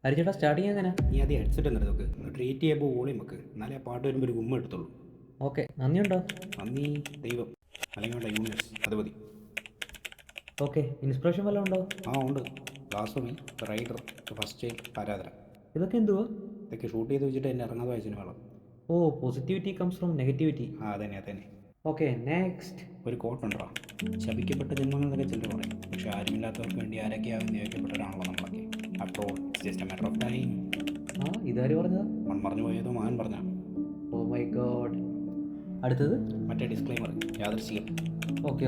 ഹരിച്ചേട്ടാ start ചെയ്യാൻ എങ്ങനെ? നീ ആദ്യം ഹെഡ്സെറ്റ് എന്നിട്ട് നോക്ക്, ട്രീറ്റ് ചെയ്യുമ്പോൾ വോളിയം വെക്ക്, എന്നാലേ ആ പാട്ട് വരുമ്പോൾ ഒരു ഗുമ്മ എടുത്തുള്ളൂ. ഓക്കെ, നന്ദിയുണ്ടോ? നന്ദി ദൈവം, അല്ലെങ്കിൽ വേണ്ട യൂണിവേഴ്സ്, അത് മതി. ഓക്കെ, ഇൻസ്പിറേഷൻ വല്ലതും ഉണ്ടോ? ഉണ്ട്. ബ്ലാസ്ഫമി, റൈഡർ, ഫസ്റ്റ് ചൈൽഡ്, ആരാധന. ഇതൊക്കെ എന്തുവാ? ഇതൊക്കെ ഷൂട്ട് ചെയ്ത് വെച്ചിട്ട് എന്നെ ഇറങ്ങാതെ വായിച്ചതിന് വേണം. ഓ, പോസിറ്റിവിറ്റി കംസ് ഫ്രം നെഗറ്റിവിറ്റി. അതന്നെ. Okay, next. ഒരു കോട്ടുണ്ടോ, ശപിക്കപ്പെട്ട ജന്മങ്ങൾ എന്നൊക്കെ ചിലർ പറയും, പക്ഷെ ആരുമില്ലാത്തവർക്ക് വേണ്ടി ആരൊക്കെയാകും നിയോഗിക്കപ്പെട്ടവരാണല്ലോ നമ്മളൊക്കെ. അപ്പോൾ it's just a matter of time. ഇതാര് പറഞ്ഞതാ? മൺമറഞ്ഞു പോയതോ മകൻ പറഞ്ഞ. Oh my god. അടുത്തത് മറ്റേ ഡിസ്ക്ലൈമർ, യാദൃശ്ചികം. ഓക്കെ.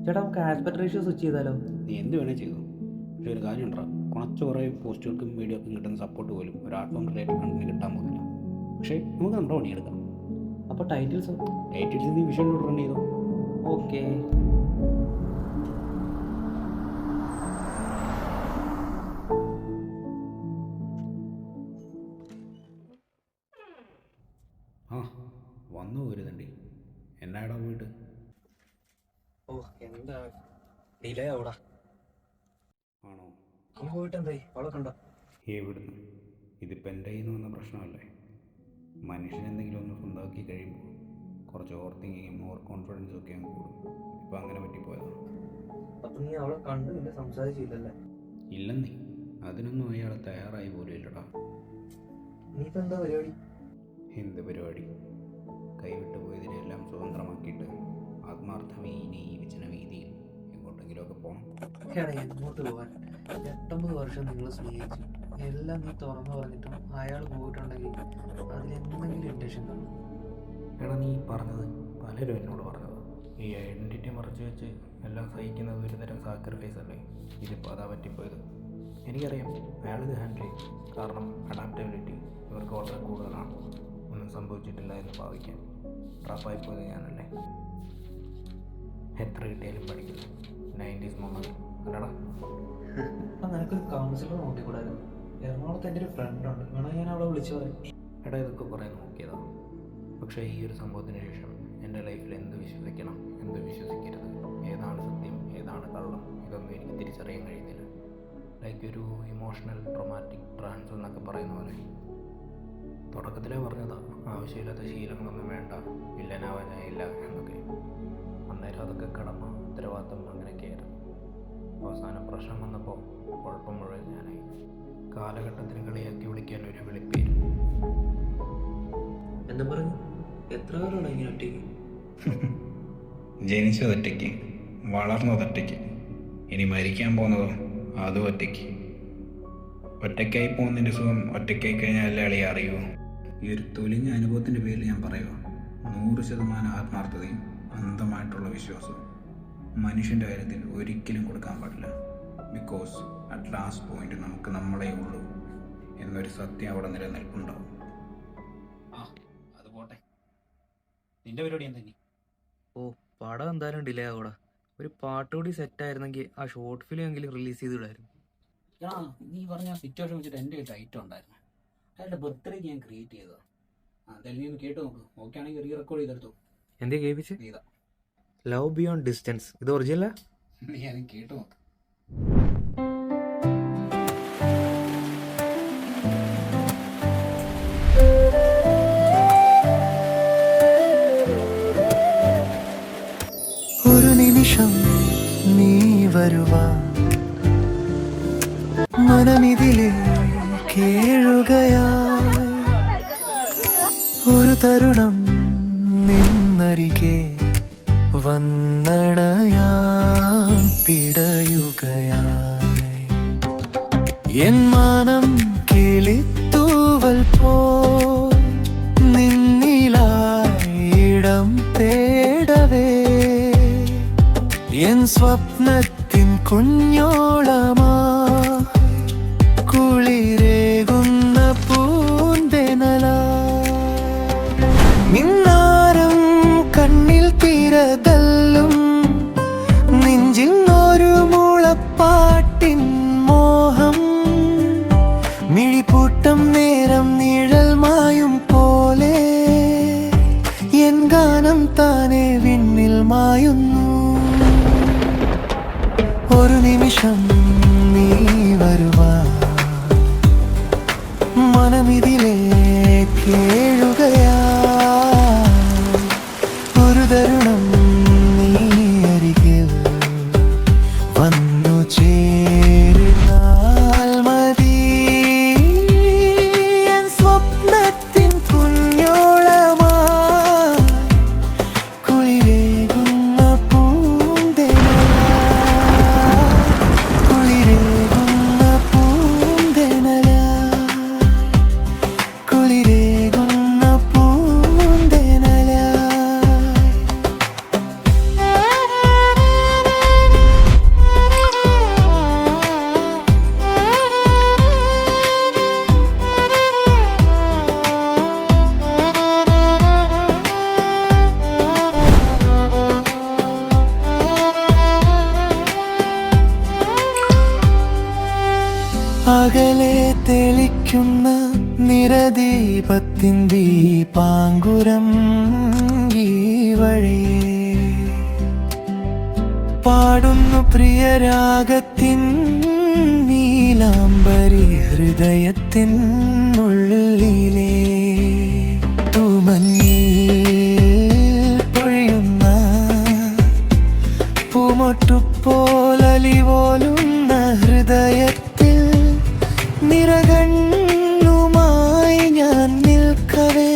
ചേട്ടാ, നമുക്ക് ആസ്പെക്ട് റേഷ്യോ സ്വിച്ച് ചെയ്താലോ? നീ എന്ത് വേണേൽ ചെയ്തു, പക്ഷേ ഒരു കാര്യം ഉണ്ടോ, കുറച്ച് കുറേ പോസ്റ്റുകൾക്കും വീഡിയോക്കും കിട്ടുന്ന സപ്പോർട്ട് പോലും ഒരു ആർട്ട് ഫോം റിലേറ്റഡ് കണ്ടന്റ് കിട്ടാൻ പോകുന്നില്ല. പക്ഷേ നമുക്ക് നമ്മുടെ പണിയെടുക്കാം. അപ്പോൾ ടൈറ്റിൽസ് നീ വിഷയം റൺ ചെയ്തോ. ഓക്കെ. വന്നു പോരുതണ്ടി, എന്നാടാ പോയിട്ട്? എന്താ ഡിലേ ആവൂടാ? ആണോ? നീ പോയിട്ട് എന്തായി? അവളെ കണ്ടോ? എവിടുന്ന്? ഇതിപ്പോൾ എൻ്റെ കയ്യിൽ നിന്ന് വന്ന പ്രശ്നമല്ലേ. മനുഷ്യൻ എന്തെങ്കിലും ഒന്ന് സ്വന്തമാക്കി കഴിയുമ്പോൾ കുറച്ച് ഓവർ തിങ്കിങ്ങും ഓവർ കോൺഫിഡൻസും ഒക്കെ അങ്ങ് കൂടും. ഇപ്പം അങ്ങനെ പറ്റിപ്പോയതാണ്. അപ്പം നീ അവളെ കണ്ട് പിന്നെ സംസാരിച്ചില്ലല്ലേ? ഇല്ലെന്നേ, അതിനൊന്നും അയാൾ തയ്യാറായി പോലും ഇല്ലടാ. നീ ഇപ്പം എന്താ പരിപാടി? എന്ത് പരിപാടി? കൈവിട്ട് പോയതിനെല്ലാം സ്വതന്ത്രമാക്കിയിട്ട് ആത്മാർത്ഥമേ ഇനി ഈ വിജന വീതിയിൽ എങ്ങോട്ടെങ്കിലുമൊക്കെ പോകണം. എങ്ങോട്ട് പോകാൻ? 8 വർഷം നിങ്ങൾ സ്നേഹിച്ചു, എല്ലാം നീ തുറന്നു പറഞ്ഞിട്ടും അയാൾ പോയിട്ടുണ്ടെങ്കിൽ അതിലെന്തെങ്കിലും ഇൻറ്റൻഷൻ കാണും. എടാ, നീ പറഞ്ഞത് പലരും എന്നോട് പറഞ്ഞത്. ഈ ഐഡൻറ്റിറ്റി മറച്ചു വെച്ച് എല്ലാം സഹിക്കുന്നത് ഒരു തരം സാക്രിഫൈസ് അല്ലേ. ഇതിപ്പോൾ അതാ പറ്റിപ്പോയത്. എനിക്കറിയാം അയാളിത് ഹാൻഡിൽ ചെയ്യും, കാരണം അഡാപ്റ്റബിലിറ്റി ഇവർക്ക് വളരെ കൂടുതലാണ്. ഒന്നും സംഭവിച്ചിട്ടില്ല എന്ന് ഭാവിക്കാൻ ട്രാപ്പായിപ്പോയത് ഞാനല്ലേ. എത്ര കിട്ടിയാലും പഠിക്കുന്നു. 90s മൊമെൻ്റ് അല്ലടാ. നിനക്കൊരു കൗൺസിലർ നോക്കിക്കൂടായിരുന്നു? എറണാകുളത്ത് എൻ്റെ ഒരു ഫ്രണ്ട് ഉണ്ട്, വേണമെങ്കിൽ ഞാൻ അവളെ വിളിച്ചു പറയും. എടാ, ഇതൊക്കെ കുറേ നോക്കിയതാണ്, പക്ഷേ ഈ ഒരു സംഭവത്തിന് ശേഷം എൻ്റെ ലൈഫിൽ എന്ത് വിശ്വസിക്കണം, എന്ത് വിശ്വസിക്കരുത്, ഏതാണ് സത്യം, ഏതാണ് കള്ളം, ഇതൊന്നും എനിക്ക് തിരിച്ചറിയാൻ കഴിയുന്നില്ല. ലൈക്ക് ഒരു ഇമോഷണൽ ട്രോമാറ്റിക് ട്രാൻസ് എന്നൊക്കെ പറയുന്ന പോലെ. തുടക്കത്തിലേ പറഞ്ഞതാ ആവശ്യമില്ലാത്ത ശീലങ്ങളൊന്നും വേണ്ട, വില്ലനാവാനായില്ല എന്നൊക്കെ. അന്നേരം അതൊക്കെ കടമ, ഉത്തരവാദിത്തം അങ്ങനെയൊക്കെയായിരുന്നു. അവസാനം പ്രശ്നം വന്നപ്പോൾ കുഴപ്പം മുഴുവൻ ഞാനായി. കാലഘട്ടത്തിന് കളിയാക്കി വിളിക്കാൻ ഒരു വിളിപ്പേര്. എന്താ പറഞ്ഞു? എത്ര പേരോട് ഇങ്ങനെ ഒറ്റയ്ക്ക്? ജനിച്ചതൊറ്റയ്ക്ക്, വളർന്നതൊറ്റയ്ക്ക്, ഇനി മരിക്കാൻ പോകുന്നതോ അതും ഒറ്റയ്ക്ക്. ഒറ്റയ്ക്കായി പോകുന്നതിൻ്റെ സുഖം ഒറ്റയ്ക്കായി കഴിഞ്ഞാൽ അളിയെ അറിയുമോ? ഈ ഒരു തൊലിഞ്ഞ അനുഭവത്തിൻ്റെ പേരിൽ ഞാൻ പറയുക, 100% ആത്മാർത്ഥതയും അന്ധമായിട്ടുള്ള വിശ്വാസവും മനുഷ്യൻ്റെ കാര്യത്തിൽ ഒരിക്കലും കൊടുക്കാൻ പാടില്ല. ബിക്കോസ് അറ്റ് ലാസ്റ്റ് പോയിന്റ് നമുക്ക് നമ്മളേ ഉള്ളൂ എന്നൊരു സത്യം അവിടെ നിലനിൽപ്പുണ്ടാവും. അത് പോട്ടെ, നിന്റെ പരിപാടി എന്തെങ്കിലും? പടം എന്തായാലും ഡിലേ ആകൂടാ. ഒരു പാട്ട് കൂടി സെറ്റായിരുന്നെങ്കിൽ ആ ഷോർട്ട് ഫിലിം എങ്കിലും റിലീസ് ചെയ്തിടായിരുന്നു. നീ പറഞ്ഞ സിറ്റുവേഷൻ വെച്ചിട്ട് എൻ്റെ ഒരു ഐറ്റം ഉണ്ടായിരുന്നു, അയാളുടെ ബർത്ത്ഡേക്ക് ഞാൻ ക്രിയേറ്റ് ചെയ്തതാണ്. എന്തായാലും നീ ഒന്ന് കേട്ട് നോക്ക്, ഓക്കെ ആണെങ്കിൽ റീ റെക്കോർഡ് ചെയ്തെടുത്തു. എന്തേ കേൾപ്പിച്ച്? ചെയ്താ ലവ് ബിയോണ്ട് ഡിസ്റ്റൻസ്, ഇത് ഒറിജിനലാ? നീ അതും കേട്ട് നോക്ക്. ഒരു നിമിഷം നീ വരുവാ, മനമിതിലെ കേഴുകയായി. ഒരു തരുണം നിന്നരികെ വന്നണയാൻ പിടയുകയായി. എൻ മാനം കിളിത്തൂവൽ പോ നിന്നിലായിടം തേടവേ, എൻ സ്വപ്നത്തിൻ കുഞ്ഞോളമാ കുളിരേകുന്ന പൂന്തെനല. മിന്നാരം കണ്ണിൽ തിരതല്ലും, നെഞ്ചിൽ ഒരു മുളപ്പാട്ടിൻ മോഹം. മിഴിപ്പൂട്ടം നേരം നിഴൽ മായും പോലെ എൻ ഗാനം താനെ വിണ്ണിൽ മായുന്നു. ഒരു നിമിഷം നീ വരുവാ. അകലെ തെളിക്കുന്ന നിറദീപത്തിൻ ദീപാങ്കുരം ഈ വഴിയേ പാടുന്നു പ്രിയരാഗത്തിൻ നീലാംബരി ഹൃദയത്തിൻ ഉള്ളിലേ തൂമഞ്ഞിൽ പൊഴിയുന്ന പൂമൊട്ടുപോലലിപോലുന്ന ഹൃദയത്തിൽ നിറകണ്ണുമായി ഞാൻ നിൽക്കവേ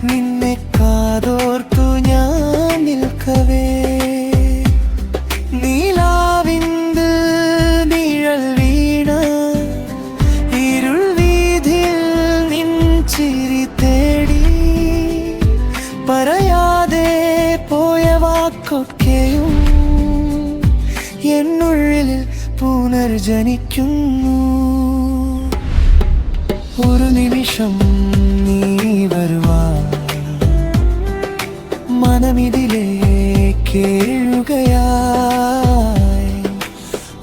നിന്നെ കാതോർത്തു ഞാൻ നിൽക്കവേ നീലാവിന്ത് നിഴൽ വീണ ഇരുൾ വീതിയിൽ നിൻ ചിരി തേടി പറയാതെ പോയ വാക്കൊക്കെയും എന്നുള്ളിൽ പുനർജനിക്കുന്നു ഒരു നിമിഷം നീ വരുവാൻ മനമിതിലേ കേഴുകയായി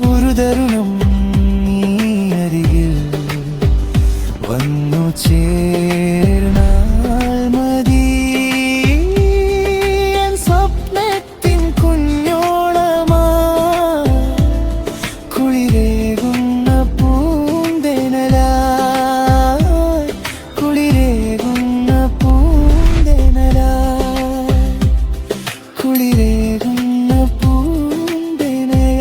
ഒരു തരുണം നീ അരികിൽ വന്നു ചേർന്നാൽ മതി എൻ സ്വപ്നത്തിൻ കുഞ്ഞോളമാ കുളിരേകുന്ന പൂന്തെനലായി കുളിരേകുന്ന പൂന്തെനലായി കുളിരേകുന്ന പൂന്തെനലായി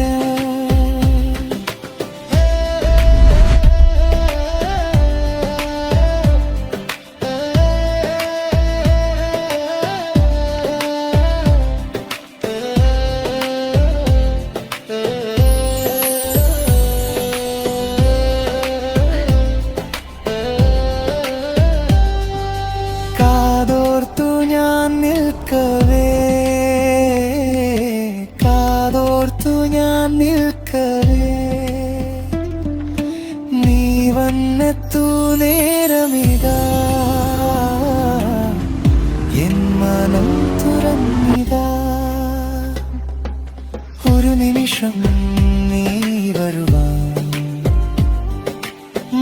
കാതോർത്തു ഞാൻ നിൽക്കവേ കാതോർത്തു ഞാൻ നിൽക്കവേ നീ വന്നെത്തു നേരമിതാ എൻ മനം തുറന്നിതാ ഒരു നിമിഷം നീ വരുവാൻ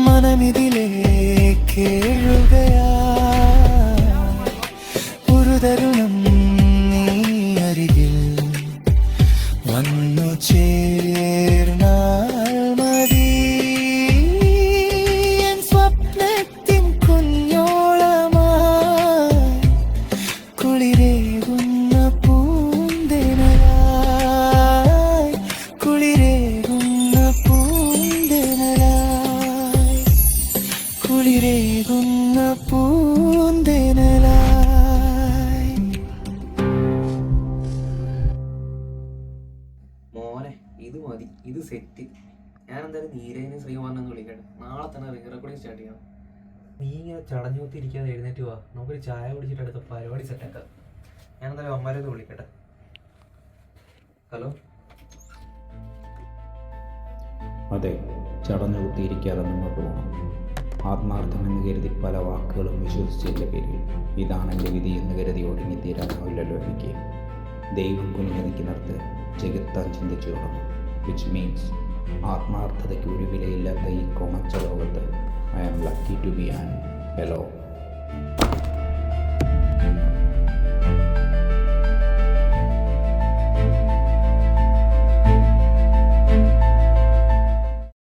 മനമിതിലേ കേഴുകയാ ഒരു തരുണം നീ അരികിൽ വന്നു ചേർന്നാൽ മതി എൻ സ്വപ്നത്തിൻ കുഞ്ഞോളമായി കുളിരേകുന്ന പൂന്തെനലായി കുളിരേകുന്ന പൂന്തെനലായി കുളിരേകുന്ന പൂന്തെനലായി. മോനെ ഇത് മതി, ഇത് സെറ്റ്. ഞാൻ എന്തായാലും നീരേനെ ശ്രീമാനെന്ന് വിളിക്കട്ടെ. നാളെ തന്നെ റെക്കോർഡിങ് സ്റ്റാർട്ട് ചെയ്യണം. നീ ഇങ്ങനെ ചടഞ്ഞൂത്തിരിക്കാതെ എഴുന്നേറ്റ് വാ, നമുക്കൊരു ചായ കുടിച്ചിട്ട് അടുത്ത പരിപാടി സെറ്റാക്കാം. ഞാൻ എന്തായാലും അമ്മമാരെ ഒന്ന് വിളിക്കട്ടെ. ഹലോ. അതെ, ചടഞ്ഞു കുത്തിയിരിക്കാതെ മുന്നോട്ട് പോകണം. ആത്മാർത്ഥമെന്ന് കരുതി പല വാക്കുകളും വിശ്വസിച്ചതിൻ്റെ പേരിൽ ഇതാണ് എൻ്റെ വിധി എന്ന് കരുതി ഒടുങ്ങി തീരാനാവില്ലല്ലോ എനിക്ക്. ദൈവം കുനിഞ്ഞു നിൽക്കുന്നിടത്ത് ജഗത്താൻ ചിന്തിച്ചു തുടങ്ങും. വിച്ച് മീൻസ് ആത്മാർത്ഥതയ്ക്ക് ഒരു വിലയില്ലാത്ത ഈ കോണച്ച ലോകത്ത് I am lucky to be an fellow.